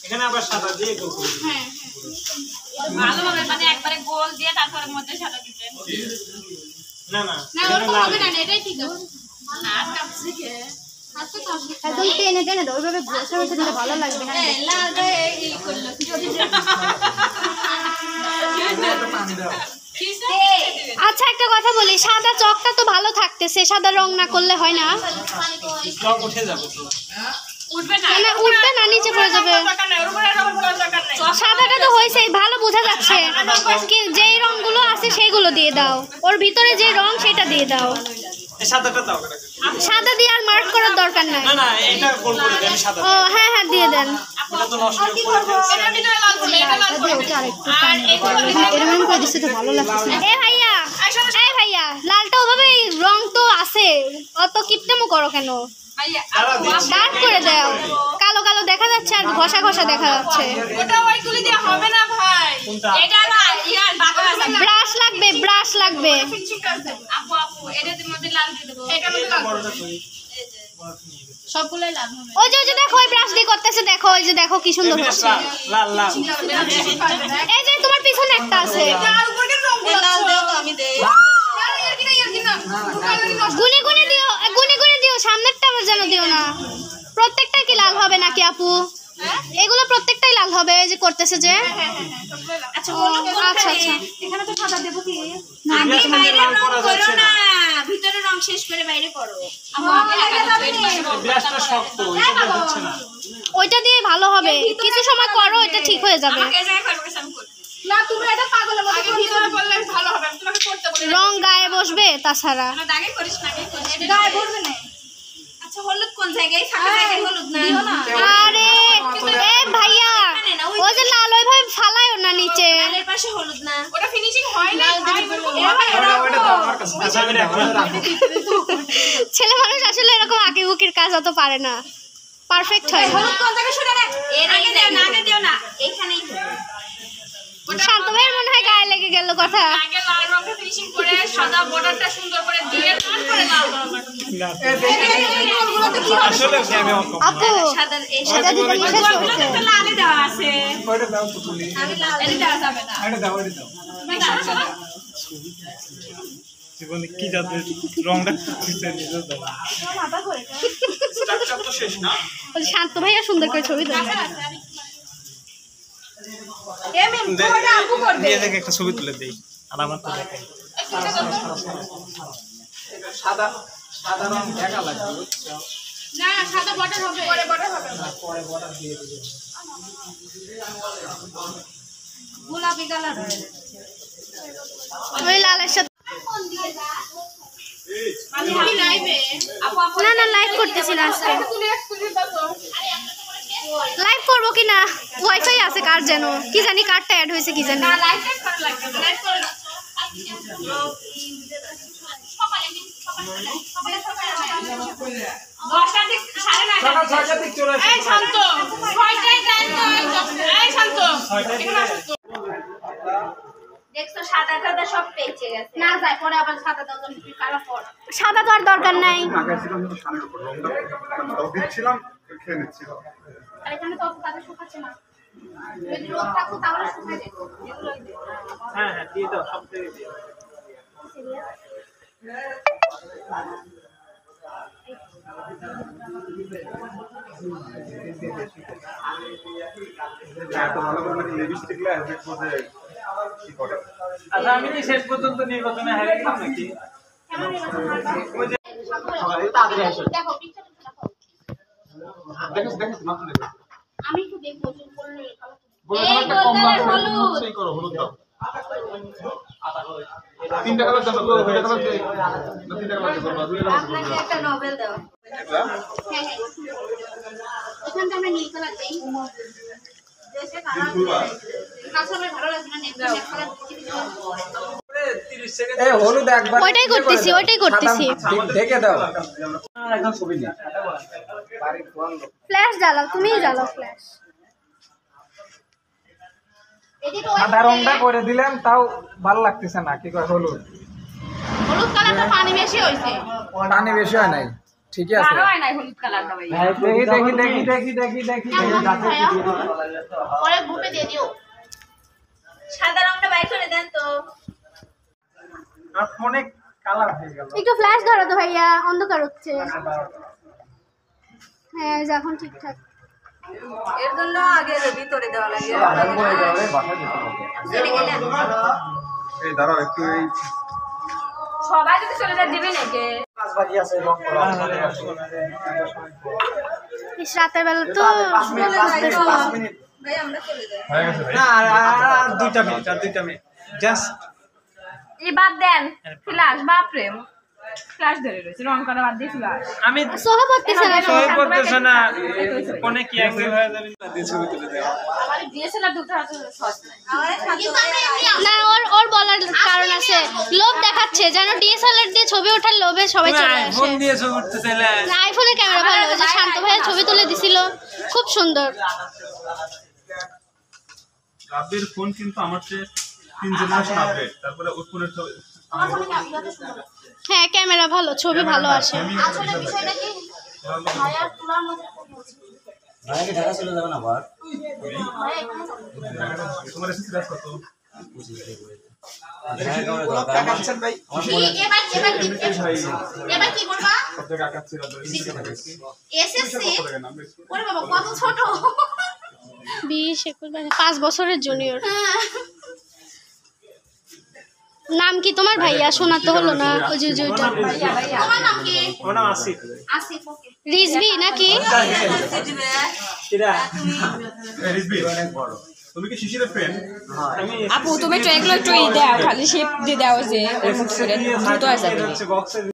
এখানে আবার সাদা দিয়ে গোল করে হ্যাঁ ভালোভাবে মানে একবারে গোল দিয়ে তারপরে মধ্যে সাদা দিবেন না না না ওরকম হবে না এটাই ঠিক আছে না আজকে শিখে আজকে তো একদম টেনে টেনে দাও ওইভাবে ঘষা ঘষা দিলে ভালো লাগবে না লাল গায়ে এই করলো যদি পানি দাও। আচ্ছা একটা কথা বলি সাদা চকটা তো ভালো থাকতেছে সাদা রং না করলে হয় না চক উঠে যাবে উঠবে না না উঠবে না নিচে পড়ে যাবে সাদাটা তো হইছে ভালো বোঝা যাচ্ছে যেই রংগুলো আছে সেইগুলো দিয়ে দাও ওর ভিতরে যে রং সেটা দিয়ে দাও সাদাটা দাও সাদা দিয়ে আর মার্ক করার দরকার নাই না না এটা গোল করে দেন সাদা ও হ্যাঁ হ্যাঁ দিয়ে দেন এটা তো নষ্ট করে দিয়েছে এটার ভিতরে লাল করবে এটা লাল করবে আর এরকম করে দিতে তো ভালো লাগছে এ ভাইয়া লালটা ওভাবে রং তো আছে অত কিপটেমো করো কেন ডার্ক করে দাও কালো কালো দেখা যাচ্ছে আর ঘষা ঘষা দেখা যাচ্ছে ওটা ওইগুলি দিয়ে হবে না ভাই এটা না ইয়ার বাবা ব্রাশ লাগবে আপু এটার মধ্যে লাল দিয়ে দেব এটা মধ্যে লাল সবগুলাই লাল হবে ওই যে দেখো ওই ব্রাশ দিয়ে করতেছে দেখো ওই যে দেখো কি সুন্দর হচ্ছে লাল লাল এই যে তোমার পিছনে একটা আছে তার উপরে রং লাল দাও তো আমি দেই গুনি দিও সামনেরটা যেন দিও না প্রত্যেকটা কি লাল হবে নাকি আপু এগুলো প্রত্যেকটাই লাল হবে এই যে করতেছে যে আচ্ছা আচ্ছা এখানে তো সাদা দেব কি না বাইরে রং করো না ভিতরে রং শেষ করে বাইরে করো ব্রাশটা শক্ত এটা হচ্ছে না ওইটা দিয়ে ভালো হবে কিছু সময় করো এটা ঠিক হয়ে যাবে আমাকে এই জায়গায় করবে আমি করব না তুমি এটা পাগলের মতো আগে ভিতরে করলে ভালো হবে আমি তোমাকে করতে বলি রং গায়ে বসবে তাছাড়া না দাগে করিস না গায়ে বসবে না আচ্ছা হলুদ কোন জায়গায় ফাঁকা জায়গায় হলুদ না আরে এ ভাইয়া ওই যে লাল ওইভাবে ফালায়ও না নিচে লালের পাশে হলুদ না ওটা ফিনিশিং হয় না ভাই ওটা দাও আমার কাছে আচ্ছা আমি ছেলে মানুষ আসলে এরকম আঁকিবুকির কাজ অত পারে না পারফেক্ট হয় হলুদ কোন জায়গায় শুনে রাখ এর আগে দিও না এখানেই শান্ত ভাইয়ের মনে হয় গায়ে লেগে গেল কথা আগে লাল রঙে ফিনিশিং করে সাদা বর্ডারটা সুন্দর করে দিয়ে তারপরে লাল আসলে আপু সাদা দিতে শেষ হচ্ছে লালে দেওয়া আছে ওটা দাও তো তুমি আমি লাল এটা দেওয়া যাবে না এটা দাও জীবনে কি যাবে রংটা কিসে নিয়ে দাও মাথা করে স্ট্রাকচার তো শেষ না শান্ত ভাইয়া সুন্দর করে ছবি দাও একটা ছবি তুলে দেই আর আমার তো দেখাই সাদা সাদা রং দেখা লাগবে না সাদা বর্ডার হবে পরে বর্ডার হবে না পরে বর্ডার দিয়ে দিবে গোলাপি কালার ওই লালের সাথে আমি লাইভে আপু না লাইভ করতেছি না আজকে লাইভ করব কি না ওয়াইফাই আছে কার যেন কি জানি কার্ডটা অ্যাড হয়েছে কি জানি না লাইভ করা লাগবে লাইভ করে না সকালে এই শান্ত 6টায় টাইম তো এই শান্ত দেখছো সাদা সাদা সব পেঁচে গেছে না যায় পরে আবার সাদা দাও তুমি কালা পড় সাদা তো আর দরকার নাই আগে ছিল কিন্তু সামনের উপর রংটা দাও দিচ্ছিলাম খেয়ে নিচ্ছিলাম আর এখানে তো তাদের শুকাচ্ছে না যদি রোদ থাকতো তাহলে শুকায় যেত এগুলোই দে হ্যাঁ হ্যাঁ দিয়ে দাও সব দিয়ে দিও তো ভালো করে লিপস্টিক লা হেড করে কি করে আচ্ছা আমি কি শেষ পর্যন্ত নির্বাচনে হারিয়ে গেলাম নাকি ওই যে তাড়াতাড়ি আসো দেখো পিকচারটা দেখো দেখো মাত্র দেখো আমি একটু দেখবো যে করলে এই হলুদ সেই করো হলুদ দাও তিনটা কালার দাও দুইটা কালার দে তিনটা কালার দাও আপনাকে একটা নোবেল দাও হ্যাঁ হ্যাঁ এখানটা আমরা নীল কালার দেই দেশে কালার কাঁচা ভালো লাগবে না নেক কালার দিচ্ছি এই হলুদ একবার ওইটাই করতেছি দেখে দাও। ফ্ল্যাশ জ্বালাও, তুমিই জ্বালাও ফ্ল্যাশ। সাদা রংটা করে দিলাম, তাও ভালো লাগতেছে না। কি কয় হলুদ কালারটা পানি বেশি হইছে, পানি বেশি হয় নাই, ঠিকই আছে। ভালো হয় নাই হলুদ কালারটা ভাই। দেখি পরে গ্রুপে দিয়ে দিও। সাদা রংটা বাইর করে দেন তো। অনেক কালার হয়ে গেল। একটু ফ্ল্যাশ ধরো তো ভাইয়া, অন্ধকার হচ্ছে। হ্যাঁ এখন ঠিকঠাক। এর জন্য আগে ভিতরে দেওয়া লাগে। এই দাঁড়াও একটু, এই সবাই যদি চলে যায় দিবে নাকি? রাতের বেলা তো ভাই আমরা চলে যাই। না আর 2টা মিনিট জাস্ট। এই বাদ দেন ফ্ল্যাশ, বাপ রে ফ্ল্যাশ ধরে রয়েছে, রং করা বাদ দিয়ে ফ্ল্যাশ। আমি সোহা পড়তেছে না, করতেছ না, কোনে কি অ্যাক্টিভ হয়ে যাবে দিয়ে ছবি তুলে দাও। আমার ডিএসএলআর দুটো আছে শর্ট নাই। না ওর বলার কারণ আছে, লোভ দেখাচ্ছে যেন ডিএসএলআর দিয়ে ছবি ওঠার লোভে সবাই চলে আসে। ফোন দিয়ে ছবি উঠতে চাইলে আইফোনের ক্যামেরা ভালো, যে শান্ত ভাইয়া ছবি তুলে দিছিল, খুব সুন্দর। রাবের ফোন কিন্তু আমার চেয়ে 3 জেনারেশন আপডেট। তারপরে ওর ফোনের ছবি হ্যাঁ ক্যামেরা ভালো, ছবি ভালো আসে। আসলে বিষয়টা কি ভাইয়ার তোলার মধ্যে ভাইকে ঢাকা চলে যাবে না আবার? তোমার এসে সিরিয়াস কত? এবার কি করবা? সব জায়গায় আকাচ্ছি এসএসসি ওরে বাবা কত ছোট। 20-21 5 বছরের জুনিয়র। নাম কি তোমার ভাইয়া? শোনা তো হলো না। ওই যে ওইটা তোমার নাম কি? ওর নাম আসিফ। আসিফ। ওকে রিজভি নাকি? এরা রিজবি অনেক বড়। তুমি কি শিশিরের ফ্রেন্ড? আমি আপু তুমি তো এগুলো একটু দাও, খালি শেপ দিয়ে দাও যে দ্রুত আসবে। বক্সের